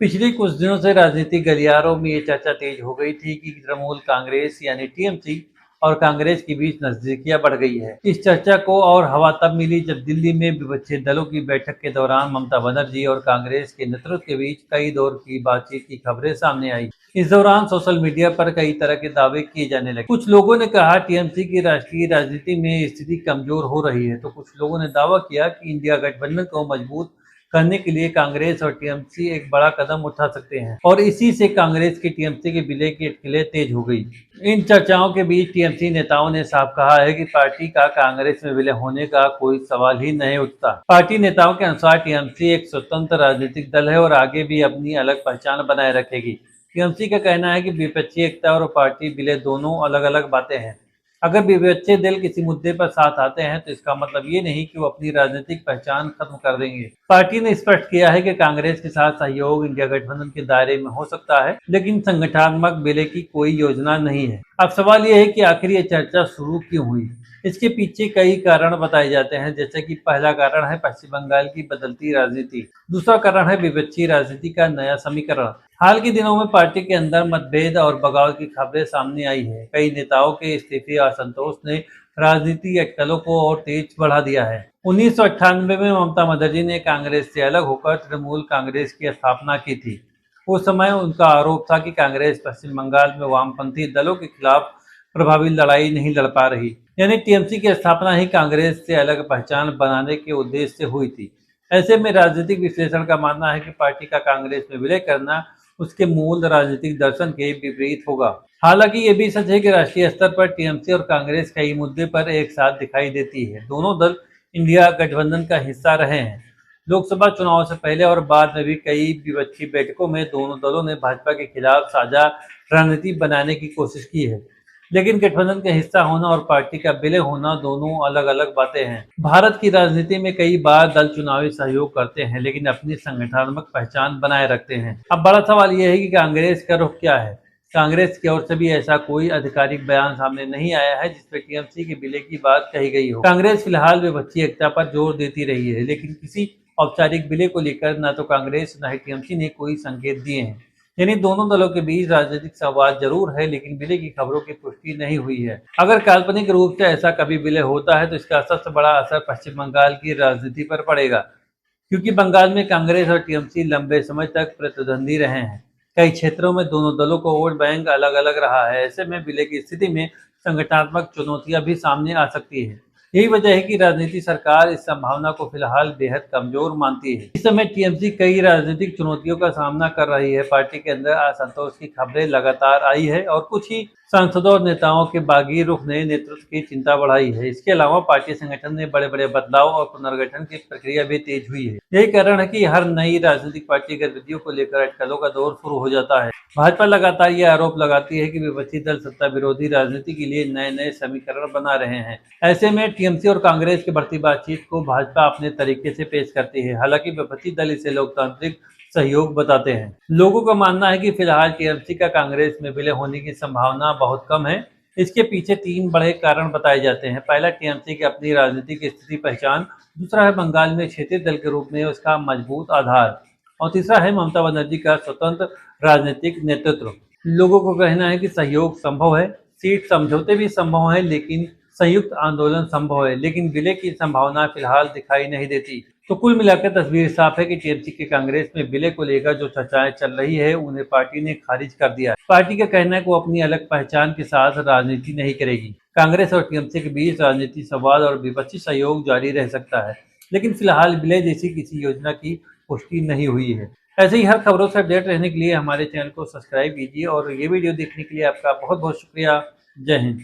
पिछले कुछ दिनों से राजनीतिक गलियारों में ये चर्चा तेज हो गई थी कि तृणमूल कांग्रेस यानी टीएमसी और कांग्रेस के बीच नजदीकियां बढ़ गई है। इस चर्चा को और हवा तब मिली जब दिल्ली में विपक्षी दलों की बैठक के दौरान ममता बनर्जी और कांग्रेस के नेतृत्व के बीच कई दौर की बातचीत की खबरें सामने आई। इस दौरान सोशल मीडिया पर कई तरह के दावे किए जाने लगे। कुछ लोगों ने कहा टीएमसी की राष्ट्रीय राजनीति में स्थिति कमजोर हो रही है, तो कुछ लोगों ने दावा किया कि इंडिया गठबंधन को मजबूत करने के लिए कांग्रेस और टीएमसी एक बड़ा कदम उठा सकते हैं और इसी से कांग्रेस की टीएमसी के विलय की अटकलें तेज हो गई। इन चर्चाओं के बीच टीएमसी नेताओं ने साफ कहा है कि पार्टी का कांग्रेस में विलय होने का कोई सवाल ही नहीं उठता। पार्टी नेताओं के अनुसार टीएमसी एक स्वतंत्र राजनीतिक दल है और आगे भी अपनी अलग पहचान बनाए रखेगी। टीएमसी का कहना है कि विपक्षी एकता और पार्टी विलय दोनों अलग अलग बातें हैं। अगर विपक्षी दल किसी मुद्दे पर साथ आते हैं तो इसका मतलब ये नहीं कि वो अपनी राजनीतिक पहचान खत्म कर देंगे। पार्टी ने स्पष्ट किया है कि कांग्रेस के साथ सहयोग इंडिया गठबंधन के दायरे में हो सकता है, लेकिन संगठनात्मक विलय की कोई योजना नहीं है। अब सवाल ये है कि आखिर ये चर्चा शुरू क्यों हुई। इसके पीछे कई कारण बताए जाते हैं, जैसे कि पहला कारण है पश्चिम बंगाल की बदलती राजनीति, दूसरा कारण है विपक्षी राजनीति का नया समीकरण। हाल के दिनों में पार्टी के अंदर मतभेद और बगावत की खबरें सामने आई है। कई नेताओं के इस्तीफे और असंतोष ने राजनीतिक अटकलों को और तेज बढ़ा दिया है। 1998 में ममता बनर्जी ने कांग्रेस से अलग होकर तृणमूल कांग्रेस की स्थापना की थी। उस समय उनका आरोप था कि कांग्रेस पश्चिम बंगाल में वामपंथी दलों के खिलाफ प्रभावी लड़ाई नहीं लड़ पा रही, यानी टीएमसी की स्थापना ही कांग्रेस से अलग पहचान बनाने के उद्देश्य से हुई थी। ऐसे में राजनीतिक विश्लेषण का मानना है कि पार्टी का कांग्रेस में विलय करना उसके मूल राजनीतिक दर्शन के विपरीत होगा। हालांकि ये भी सच है कि राष्ट्रीय स्तर पर टीएमसी और कांग्रेस कई मुद्दे पर एक साथ दिखाई देती है। दोनों दल इंडिया गठबंधन का हिस्सा रहे हैं। लोकसभा चुनाव से पहले और बाद में भी कई विपक्षी बैठकों में दोनों दलों ने भाजपा के खिलाफ साझा रणनीति बनाने की कोशिश की है, लेकिन गठबंधन का हिस्सा होना और पार्टी का विलय होना दोनों अलग अलग बातें हैं। भारत की राजनीति में कई बार दल चुनावी सहयोग करते हैं, लेकिन अपनी संगठनात्मक पहचान बनाए रखते हैं। अब बड़ा सवाल यह है कि कांग्रेस का रुख क्या है। कांग्रेस की ओर से भी ऐसा कोई आधिकारिक बयान सामने नहीं आया है जिसमें टीएमसी के विलय की बात कही गई हो। कांग्रेस फिलहाल विपक्षी एकता पर जोर देती रही है, लेकिन किसी औपचारिक विलय को लेकर न तो कांग्रेस न ही टीएमसी ने कोई संकेत दिए हैं। यानी दोनों दलों के बीच राजनीतिक संवाद जरूर है, लेकिन विलय की खबरों की पुष्टि नहीं हुई है। अगर काल्पनिक रूप से ऐसा कभी विलय होता है तो इसका सबसे बड़ा असर पश्चिम बंगाल की राजनीति पर पड़ेगा, क्योंकि बंगाल में कांग्रेस और टीएमसी लंबे समय तक प्रतिद्वंदी रहे हैं। कई क्षेत्रों में दोनों दलों को वोट बैंक अलग अलग रहा है। ऐसे में विलय की स्थिति में संगठनात्मक चुनौतियां भी सामने आ सकती है। यही वजह है कि राजनीति सरकार इस संभावना को फिलहाल बेहद कमजोर मानती है। इस समय टीएमसी कई राजनीतिक चुनौतियों का सामना कर रही है। पार्टी के अंदर असंतोष की खबरें लगातार आई है और कुछ ही सांसदों और नेताओं के बागी रुख ने नेतृत्व की चिंता बढ़ाई है। इसके अलावा पार्टी संगठन में बड़े बड़े बदलाव और पुनर्गठन की प्रक्रिया भी तेज हुई है। यही कारण है कि हर नई राजनीतिक पार्टी गतिविधियों को लेकर अटकलों का दौर शुरू हो जाता है। भाजपा लगातार ये आरोप लगाती है कि विपक्षी दल सत्ता विरोधी राजनीति के लिए नए नए समीकरण बना रहे हैं। ऐसे में टीएमसी और कांग्रेस की बढ़ती बातचीत को भाजपा अपने तरीके से पेश करती है। हालांकि विपक्षी दल इसे लोकतांत्रिक सहयोग बताते हैं। लोगों का मानना है कि फिलहाल टीएमसी का कांग्रेस में विलय होने की संभावना बहुत कम है। इसके पीछे तीन बड़े कारण बताए जाते हैं। पहला, टीएमसी की अपनी राजनीतिक स्थिति पहचान, दूसरा है बंगाल में क्षेत्रीय दल के रूप में उसका मजबूत आधार, और तीसरा है ममता बनर्जी का स्वतंत्र राजनीतिक नेतृत्व। लोगों को कहना है कि सहयोग संभव है, सीट समझौते भी संभव है, लेकिन संयुक्त आंदोलन संभव है, लेकिन विलय की संभावना फिलहाल दिखाई नहीं देती। तो कुल मिलाकर तस्वीर साफ है कि टीएमसी के कांग्रेस में विलय को लेकर जो चर्चाएं चल रही है उन्हें पार्टी ने खारिज कर दिया है। पार्टी का कहना है कि वो अपनी अलग पहचान के साथ राजनीति नहीं करेगी। कांग्रेस और टीएमसी के बीच राजनीतिक संवाद और विपक्षी सहयोग जारी रह सकता है, लेकिन फिलहाल विलय जैसी किसी योजना की पुष्टि नहीं हुई है। ऐसे ही हर खबरों से अपडेट रहने के लिए हमारे चैनल को सब्सक्राइब कीजिए और ये वीडियो देखने के लिए आपका बहुत बहुत शुक्रिया। जय हिंद।